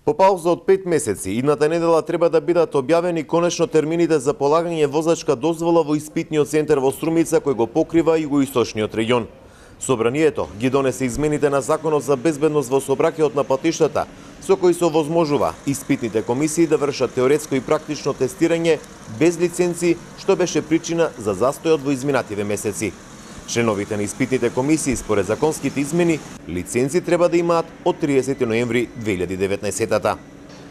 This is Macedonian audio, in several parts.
По пауза од 5 месеци, идната недела треба да бидат објавени конечно термините за полагање возачка дозвола во испитниот центар во Струмица кој го покрива југоисточниот регион. Собранието ги донесе измените на Законот за безбедност во сообраќајот на патиштата, со кои се овозможува испитните комисии да вршат теоретско и практично тестирање без лиценци, што беше причина за застојот во изминативе месеци. Членовите на испитните комисии според законските измени лиценци треба да имаат од 30 ноември 2019-та.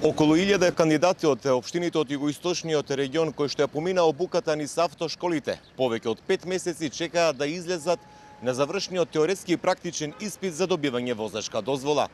Околу 1000 кандидати од општините од југоисточниот регион кои што ја помина обуката низ автошколите, повеќе од 5 месеци чекаат да излезат на завршниот теоретски и практичен испит за добивање возачка дозвола.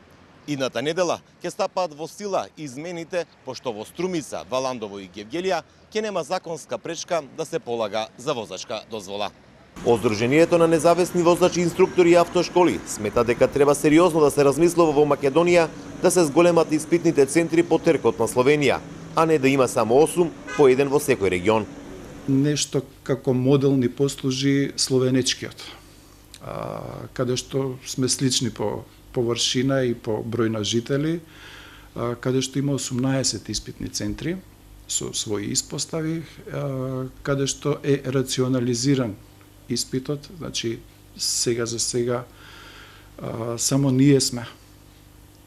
Идната недела ќе стапаат во сила измените, пошто во Струмица, Валандово и Гевгелија ќе нема законска пречка да се полага за возачка дозвола.Оздруженијето на независни возачи, инструктори и автошколи смета дека треба сериозно да се размислува во Македонија да се зголемат испитните центри по теркот на Словенија, а не да има само 8 по еден во секој регион. Нешто како модел ни послужи словенечкиот, каде што сме слични по површина и по број на жители, каде што има 18 испитни центри со своји испостави, каде што е рационализиран испитот, значи сега за сега само ние сме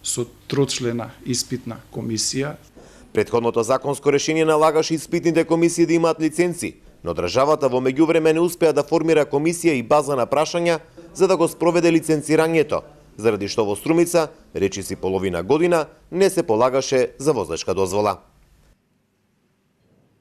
со трочлена испитна комисија. Претходното законско решение налагаше испитните комисии да имаат лиценци, но државата во меѓувреме не успеа да формира комисија и база на прашања за да го спроведе лиценцирањето, заради што во Струмица, речиси половина година, не се полагаше за возачка дозвола.